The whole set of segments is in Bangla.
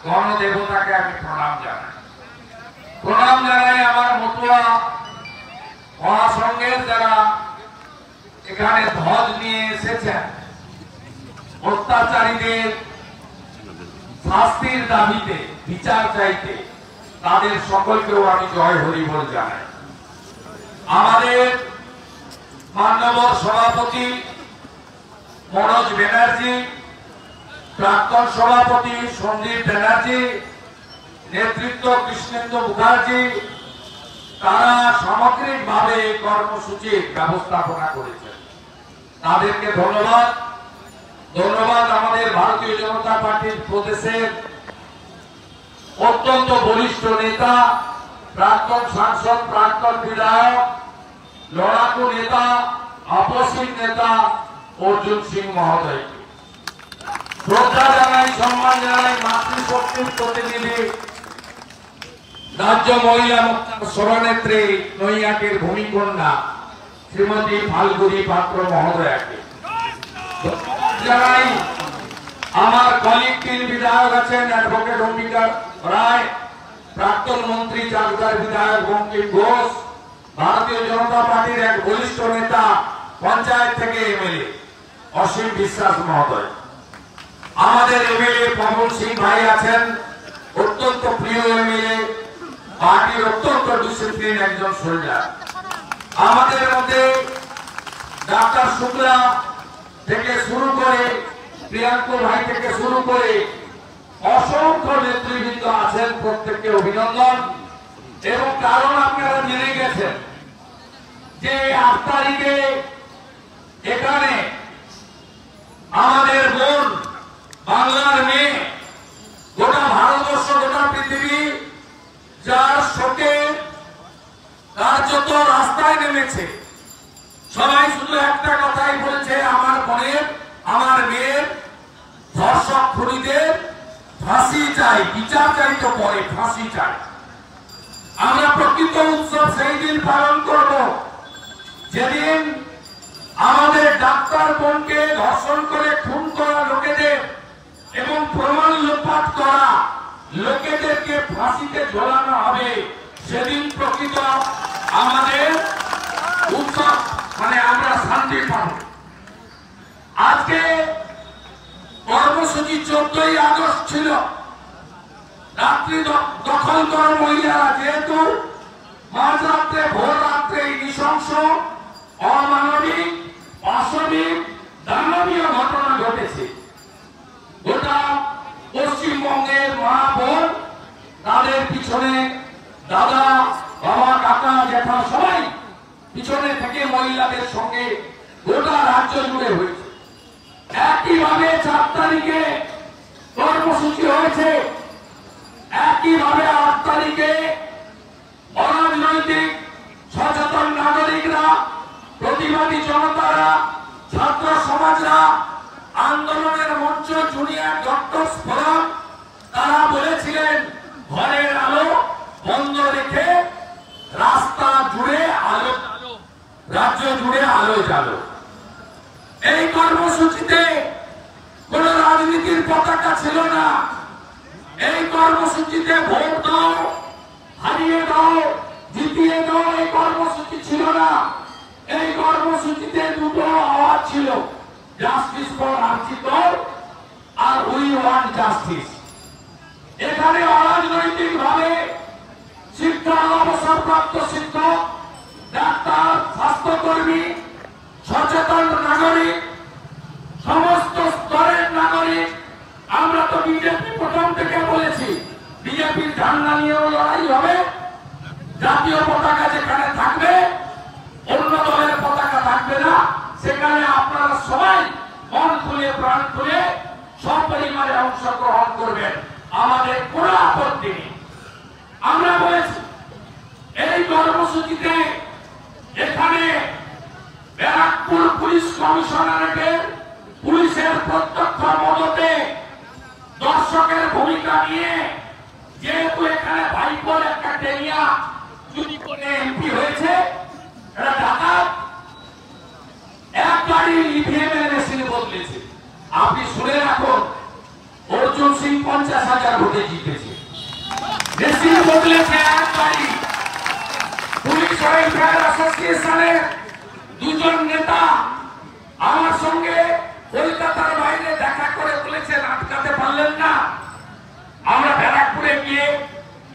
গণদেবতাকে আমি প্রণাম জানাই আমার মতুয়া মহাসংঘের যারা এখানে ধ্বজ নিয়ে এসেছেন অত্যাচারীদের শাস্তির দাবিতে বিচার চাইতে তাদের সকলকেও আমি জয় হরি বল জানাই। আমাদের মাননীয় সভাপতি মনোজ ব্যানার্জি, প্রাক্তন সভাপতি সন্দীপ ব্যানার্জি, নেতৃত্ব কৃষ্ণেন্দু মুখার্জি, তারা সামগ্রিকভাবে কর্মসূচির ব্যবস্থাপনা করেছেন। তাদেরকে ধন্যবাদ। আমাদের ভারতীয় জনতা পার্টির প্রদেশের অত্যন্ত বলিষ্ঠ নেতা, প্রাক্তন সাংসদ, প্রাক্তন বিধায়ক, লড়াকু নেতা, আপসীন নেতা অর্জুন সিং মহোদয়কে শ্রদ্ধা জানাই, সম্মান জানাই। মাতৃশক্তির প্রতিনিধি রাজ্য মহিলা সভানেত্রী নৈয়াকের ভূমিকন্যা শ্রীমতী ফাল্গুনী পাত্র মহোদয়াকে জানাই। আমার কলিগ তিন বিধায়ক আছেন, অ্যাডভোকেট অম্বিকা রায়, প্রাক্তন মন্ত্রী চাকদার বিধায়ক বঙ্কিম ঘোষ, ভারতীয় জনতা পার্টির এক বলিষ্ঠ নেতা পঞ্চায়েত থেকে এমএলএ অসীম বিশ্বাস মহোদয়, আমাদের এমএলএ পবন সিং ভাই আছেন, অত্যন্ত প্রিয় এমএলএ, পার্টির অত্যন্ত ডিসিপ্লিন একজন সোলজার। আমাদের মধ্যে ডাক্তার শুক্লা থেকে শুরু করে প্রিয়াঙ্কু ভাই থেকে শুরু করে অসংখ্য নেতৃবৃন্দ আছেন, প্রত্যেককে অভিনন্দন। এবং কারণ আপনারা জেনে গেছেন যে 8 তারিখে এখানে আমাদের বোন, বাংলার মেয়ে, গোটা ভারতবর্ষ, গোটা পৃথিবী যার শোকে কার্যত রাস্তায় নেমেছে, সবাই শুধু একটা কথাই বলছে, আমার বোনের, আমার মেয়ের ধর্ষক খুনিদের ফাঁসি চাই, বিচার চাই তো পরে, ফাঁসি চাই। আমরা প্রকৃত উৎসব সেই দিন পালন করব যেদিন আমাদের ডাক্তার বোনকে ধর্ষণ করে খুন করা লোকেদের এবং প্রমাণ লোপাট করা লোকেদেরকে ফাঁসিতে ঝোলানো হবে। সেদিন প্রকৃত আমাদের উৎসব, মানে আমরা শান্তি পাব। আজকে কর্মসূচি 14ই আগস্ট ছিল। রাত্রি দখল করা মহিলারা যেহেতু মাঝরাত্রে, ভোর রাত্রে নৃশংস, অমানবিক, অস্বাভাবিক, দানবীয় ঘটনা ঘটেছে, গোটা পশ্চিমবঙ্গের মা বোন, তাদের পিছনে দাদা, বাবা, কাকা, জ্যাঠা সবাই পিছনে থেকে মহিলাদের সঙ্গে গোটা রাজ্য জুড়ে হয়েছে। একইভাবে 4 তারিখে কর্মসূচি হয়েছে, একইভাবে 8 তারিখে অরাজনৈতিক সচেতন নাগরিকরা, প্রতিবাদী জনতারা, ছাত্র সমাজরা, আন্দোলনের মঞ্চ, জুনিয়র ডক্টরস ফোরাম, তারা বলেছিলেন ঘরের আলো বন্ধ রেখে রাস্তা জুড়ে আলো, রাজ্য জুড়ে আলো জ্বালো। এই কর্মসূচিতে কোন রাজনীতির পতাকা ছিল না। এই কর্মসূচিতে ভোট দাও, হারিয়ে দাও, জিতিয়ে দাও, এই কর্মসূচি ছিল না। এই কর্মসূচিতে দুটো আওয়াজ ছিল, জাস্টিস ফর আর্জিত আর উই ওয়ান্ট জাস্টিস। এখানে অরাজনৈতিক ভাবে শিক্ষা, অবসরপ্রাপ্ত শিক্ষক, ডাক্তার, স্বাস্থ্যকর্মী, সচেতন নাগরিক, সমস্ত স্তরের নাগরিক, আমরা তো বিজেপি প্রথম থেকে বলেছি বিজেপির ঝান্ডা নিয়েও লড়াই হবে, জাতীয় পতাকা যেখানে থাকবে, অন্য দলের পতাকা থাকবে না, সেখানে আপনারা সবাই মন খুলে, প্রাণ খুলে, সপরিমাণে অংশগ্রহণ করবেন, আমাদের কোনো আপত্তি নেই। আমরা বলেছি এই কর্মসূচিতে এখানে ব্যারাকপুর পুলিশ কমিশনারেটের পুলিশের প্রত্যক্ষ মদতে দর্শকের ভূমিকা নিয়ে, যেহেতু এখানে ভাইপোর একটা টেনিয়া চুরি করে এমপি হয়েছে, এটা ডাকাত, এক গাড়ি ইভিএম এর মেশিন বদলেছে। আপনি শুনে রাখুন, অর্জুন সিং 50,000 ভোটে জিতেছে। রেসিং বদলেছে একবারই। পুলিশ ওয়েলফেয়ার অ্যাসোসিয়েশনের দুজন নেতা আমার সঙ্গে কলকাতার বাইরে দেখা করে বলেছেন আটকাতে পারলেন না। আমরা ব্যারাকপুরে গিয়ে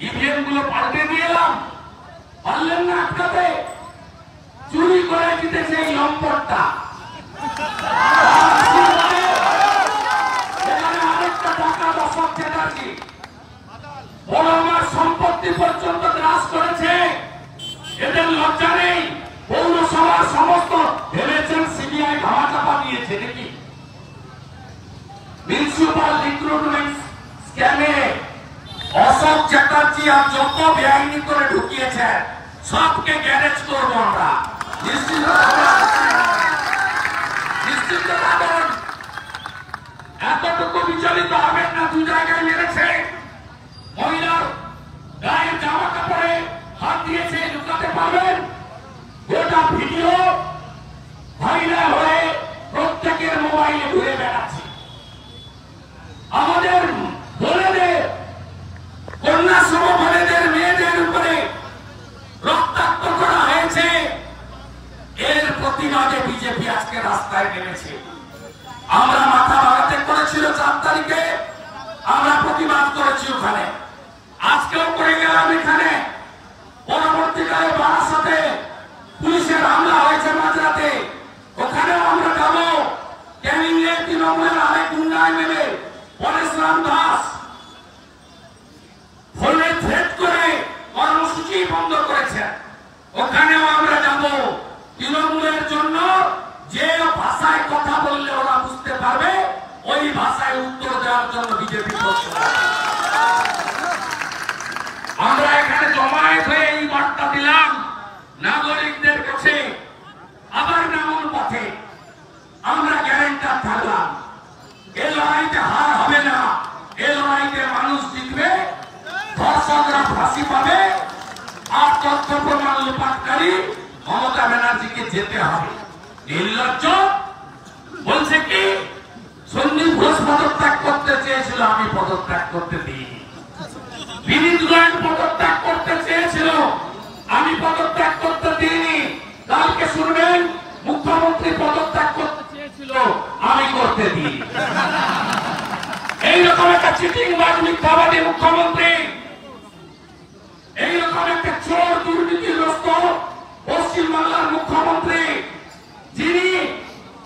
ইভিএম গুলো পাল্টে দিয়ে এলাম, পারলেন না আটকাতে। চুরি করে জিতেছে এই নম্বরটা। আরেকটা টাকা দশক চ্যাটার্জি বড় আমার সম্পত্তি পর্যন্ত গ্রাস করেছে। এদের লজ্জা নেই। পৌরসভার সমস্ত ভেবেছেন সিবিআই ধামাচাপা দিয়েছে নাকি? মিউনিসিপাল রিক্রুটমেন্ট স্ক্যামে অশোক চ্যাটার্জি আর যত বেআইনি করে ঢুকিয়েছে সবকে গ্যারেজ করবো আমরা। নিশ্চিত থাকুন, এতটুকু বিচলিত হবেন না। দু জায়গায় মেরেছে, মহিলার গায়ে জামা কাপড়ে হাত দিয়েছে, লুকাতে পারবেন? গোটা ভিডিও ভাইরাল হয়ে প্রত্যেকের মোবাইলে ঘুরে বেড়াচ্ছে। আমাদের বোনেদের, কন্যা সমবনেদের মেয়েদের উপরে রক্তাক্ত করা হয়েছে। এর প্রতিবাদে বিজেপি আজকে রাস্তায় নেমেছে। আমরা মাথা ভাঙাতে করেছিল 4 তারিখে, আমরা প্রতিবাদ করেছি ওখানে, আজকেও করে গেলাম এখানে। পরবর্তীকালে বারাসাতে পুলিশের হামলা হয়েছে মাঝরাতে, ওখানেও আমরা যাবো। ক্যানিংয়ে তৃণমূলের আরেক গুন্ডায় নেবে পরেশরাম দাস ফোনে থ্রেট করে কর্মসূচি বন্ধ করেছে, ওখানেও আমরা যাব। তৃণমূলের জন্য যে ভাষায় কথা বললে ওরা বুঝতে পারবে, ওই ভাষায় উত্তর দেওয়ার জন্য বিজেপি আমরা এখানে জমায়েত হয়ে এই বার্তা দিলাম নাগরিকদের কাছে। আবার নামুন পথে, আমরা গ্যারান্টার থাকলাম। এ লড়াইতে হার হবে না, এ লড়াইতে মানুষ জিতবে, ধর্ষকরা ফাঁসি পাবে, আর তথ্য প্রমাণ লোপাটকারী মমতা ব্যানার্জিকে যেতে হবে। নির্লজ্জ বলছে কি সন্দীপ ঘোষ পদত্যাগ করতে চেয়েছিল, আমি পদত্যাগ করতে দিইনি। বিনীত গোয়েল পদত্যাগ করতে চেয়েছিল, আমি পদত্যাগ করতে দিইনি। কালকে শুনবেন মুখ্যমন্ত্রী পদত্যাগ করতে চেয়েছিল, আমি করতে দিই। এইরকম একটা চিটিংবাজ মিথ্যাবাদী মুখ্যমন্ত্রী, এইরকম একটা চোর দুর্নীতিগ্রস্ত পশ্চিমবাংলার মুখ্যমন্ত্রী, যিনি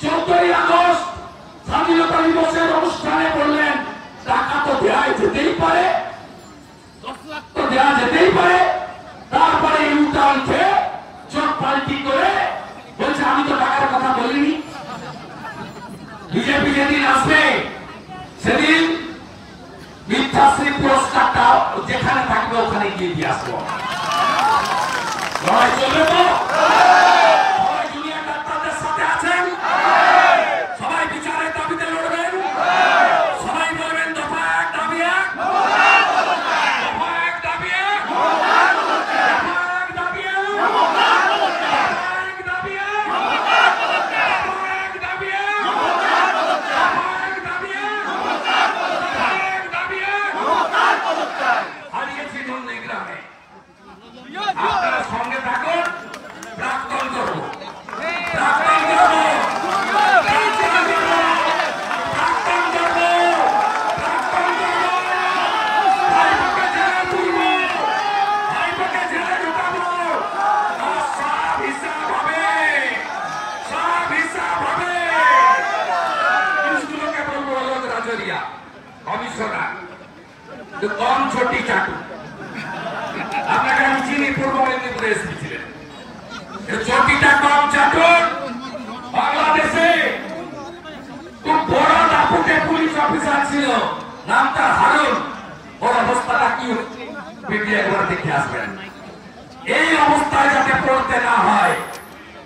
14ই আগস্ট স্বাধীনতা দিবসের অনুষ্ঠানে বললেন টাকা তো দেওয়া যেতেই পারে, 10 লাখ তো দেওয়া যেতেই পারে। তারপরে ইউটার্ন খেয়ে চোখ পাল্টি করে বলছে আমি তো টাকার কথা বলিনি। বিজেপি যেদিন আসবে সেদিন মিথ্যাশ্রী পুরস্কারটা যেখানে থাকবে ওখানে গিয়ে দিয়ে আসবো। লড়াই চলবে তো? সবাই জুনিয়র ডাক্তারদের সাথে আছেন? সবাই বিচারের দাবিতে লড়বেন? সবাই বলবেন দফা 1 দাবি 1, দফা 1 দাবি 1, দফা 1 দাবি 1, দফা 1 দাবি 1, দফা 1 দাবি 1, দফা 1 দাবি 1, হারিয়েছি নন্দীগ্রামে। আপনারা সঙ্গে থাকুন, প্রাক্তন করবো, প্রাক্তন করবো, প্রাক্তন করবো, প্রাক্তন করবো, প্রাক্তন করবো। ভাইপোকে জেলে তুলবো, ভাইপোকে জেলে ঢুকাবো। সব হিসাব হবে, সব হিসাব হবে। পুলিশগুলোকে বলবো অলোক রাজরিয়া কমিশনার কম ছোটি চাটু, আপনাকে আমি চিনি, পূর্ব মেদিনীপুরে এসপি ছিলেন, চটিটা কম চাটুন। বাংলাদেশে খুব বড় দাপুটে পুলিশ অফিসার ছিল, নাম তার হারুন। ওর অবস্থাটা কি মিডিয়া একবার দেখে আসবেন। এই অবস্থায় যাতে পড়তে না হয়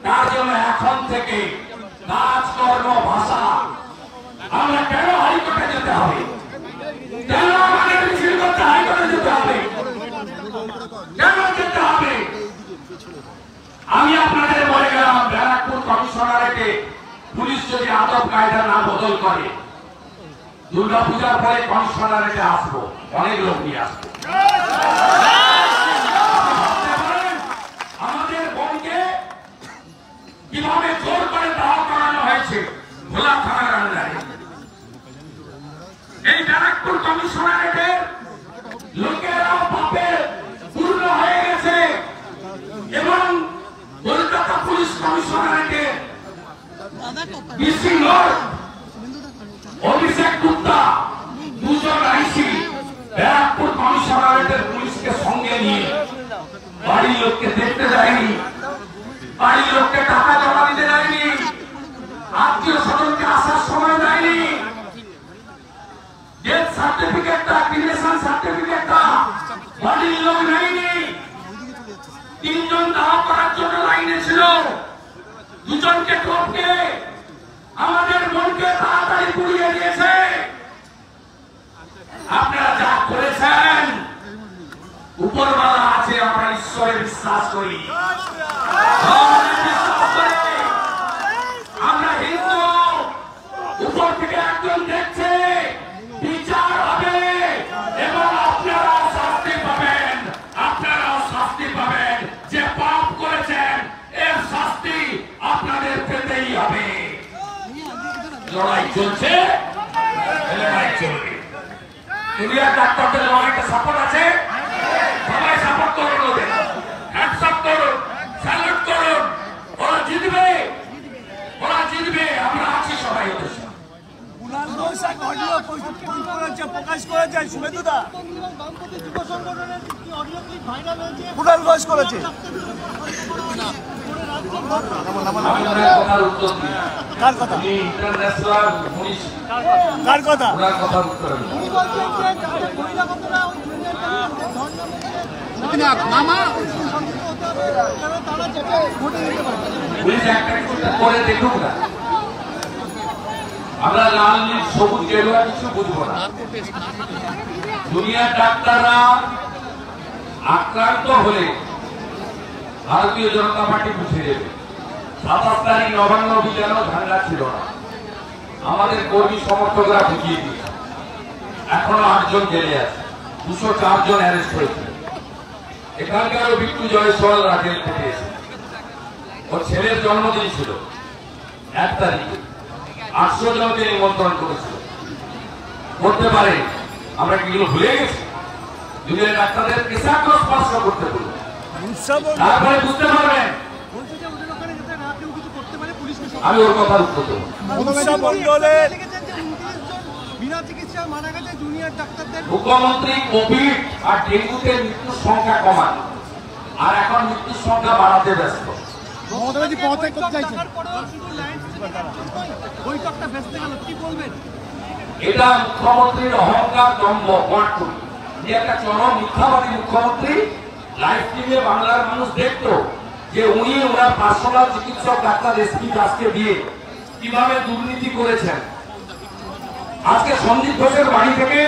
তার জন্য এখন থেকে কাজকর্ম ভাষা। আমরা কেন হাইকোর্টে যেতে হবে? কেন আমাদের মিছিল করতে হাইকোর্টে যেতে হবে? কেন যেতে হবে? আমি আপনাদের বলে গেলাম, ব্যারাকপুর কমিশনারেটে পুলিশ যদি আদব কায়দা না বদল করে দুর্গাপূজার পরে কমিশনারেটে আসবো, অনেক লোক নিয়ে আসবো। আমাদের বোনকে কিভাবে জোর করে দাওয়া করানো হয়েছে ভোলা থানার আন্ডারে। এই ব্যারাকপুর কমিশনারেটের লোকেরা পাপে পূর্ণ হয়ে গেছে এবং কলকাতা পুলিশ কমিশনারেটের ডিসি লর্ড অভিষেক গুপ্তা দুজন আইসি ব্যারাকপুর কমিশনারেটের পুলিশকে সঙ্গে নিয়ে বাড়ির লোককে দেখতে যায়নি, বাড়ির লোককে টাকা জমা দিতে যায়নি, আত্মীয় স্বজনকে আসার সময় দেয়নি, ডেথ সার্টিফিকেটটা ক্রিমেশন সার্টিফিকেটটা বাড়ির লোক নেয়নি। তিনজন দাওয়া করার জন্য লাইনে ছিল, দুজনকে টপকে আমাদের মনকে তাড়াতাড়ি পুড়িয়ে দিয়েছে। আপনারা যা করেছেন উপরওয়ালা আছে, আমরা ঈশ্বরে বিশ্বাস করি, আমরা হিন্দু। উপর থেকে একজন দেখছে, বিচার হবে এবং আপনারাও শাস্তি পাবেন, আপনারাও শাস্তি পাবেন। যে পাপ করেছেন এর শাস্তি আপনাদের পেতেই হবে। লড়াই চলছে, লড়াই চলবে। দুনিয়ার ডাক্তারদের লড়াইটা সাপোর্ট আছে, সবাই সাপোর্ট করুন, ওদের হ্যান্ডস আপ করুন, স্যালুট করুন। ওরা জিতবে, ওরা জিতবে, আমরা আছি সবাই ওদের সাথে। প্রকাশ করেছে শুভেন্দুদা, কুণাল ঘোষ করেছে। কার কথা? কার কথা? করে দেখুক না, আমরা লাল নীল সবুজ গেরুয়া কিছু বুঝবো না। দুনিয়ার ডাক্তাররা আক্রান্ত হলে ভারতীয় জনতা পার্টি বুঝে যাবে। 27 তারিখ নবান্ন অভিযানও ঝামেলা ছিল না, আমাদের কর্মী সমর্থকরা বুঝিয়ে দিয়েছে। এখনো 8 জন জেলে আছে, 204 জন অ্যারেস্ট হয়েছে। এখানকারও বিট্টু জয়সওয়াল রাজেল থেকে এসে, ওর ছেলের জন্মদিন ছিল 1 তারিখে, 800 জনকে নিমন্ত্রণ করেছিল। করতে পারে, আমরা কি এগুলো ভুলে গেছি? দুনিয়ার ডাক্তারদের পেশাকেও স্পর্শ করতে বলবো, তারপরে বুঝতে পারবেন। আমি ওর কথার উত্তর দেবো। মুখ্যমন্ত্রী কোভিড আর ডেঙ্গুতে মৃত্যুর সংখ্যা কমান, আর এখন মৃত্যুর সংখ্যা বাড়াতে ব্যস্ত। এটা মুখ্যমন্ত্রীর অহংকার, দম্ভ, কোয়াটুরি। যে একটা চরম মিথ্যাবাদী মুখ্যমন্ত্রী। লাইভ টিভি বাংলার মানুষ দেখতো যে উনি ওনার পার্সোনাল চিকিৎসক ডাক্তার এসপি দাসকে দিয়ে কিভাবে দুর্নীতি করেছেন। আজকে সন্দীপ ঘোষের বাড়ি থেকে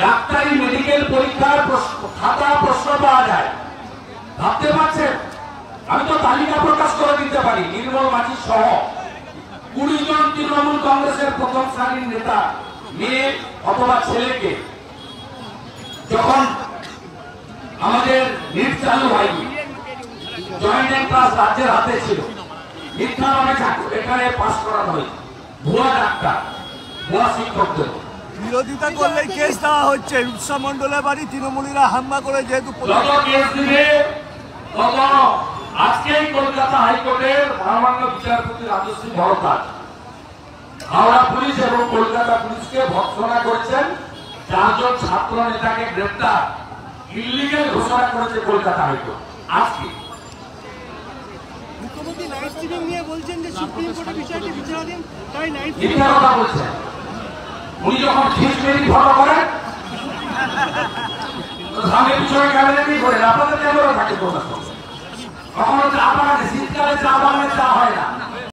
ডাক্তারি মেডিকেল পরীক্ষার খাতা প্রশ্ন পাওয়া যায়, ভাবতে পারছেন? আমি তো তালিকা প্রকাশ করে দিতে পারি, নির্মল মাঝি সহ 20 জন তৃণমূল কংগ্রেসের প্রথম সারির নেতা মেয়ে অথবা ছেলেকে যখন আমাদের নিট চালু হয়নি, জয়েন্ট এন্ট্রান্স রাজ্যের হাতে ছিল, মিথ্যা নামে এখানে পাস করানো হয়েছে। ভুয়া ডাক্তার, ভুয়া শিক্ষকদের বিরোধিতা করলে কেস দেওয়া হচ্ছে। রূপসা মন্ডলের বাড়ি তৃণমূলীরা হামলা করে, যেহেতু কেস দিবে তত আজকেই কলকাতা হাইকোর্টের মহামান্য বিচারপতি রাজশ্রী ভরদ্বাজ হাওড়া পুলিশ এবং কলকাতা পুলিশকে ভর্ৎসনা করেছেন। 4 জন ছাত্র নেতাকে গ্রেপ্তার ইলিগাল ঘোষণা করেছে কলকাতা হাইকোর্ট। আজকে মুখ্যমন্ত্রী লাইভ স্ট্রিমিং নিয়ে বলছেন যে সুপ্রিম কোর্টের বিষয়টি বিচারাধীন, তাই লাইভ স্ট্রিমিং কথা বলছেন। উনি যখন খিচমেরি ফটো করেন সামনে পিছনে ক্যামেরা নিয়ে করেন, আপনাদের ক্যামেরা থাকে কখনো চা বাগানে, শীতকালে চা বাগানে চা হয় না।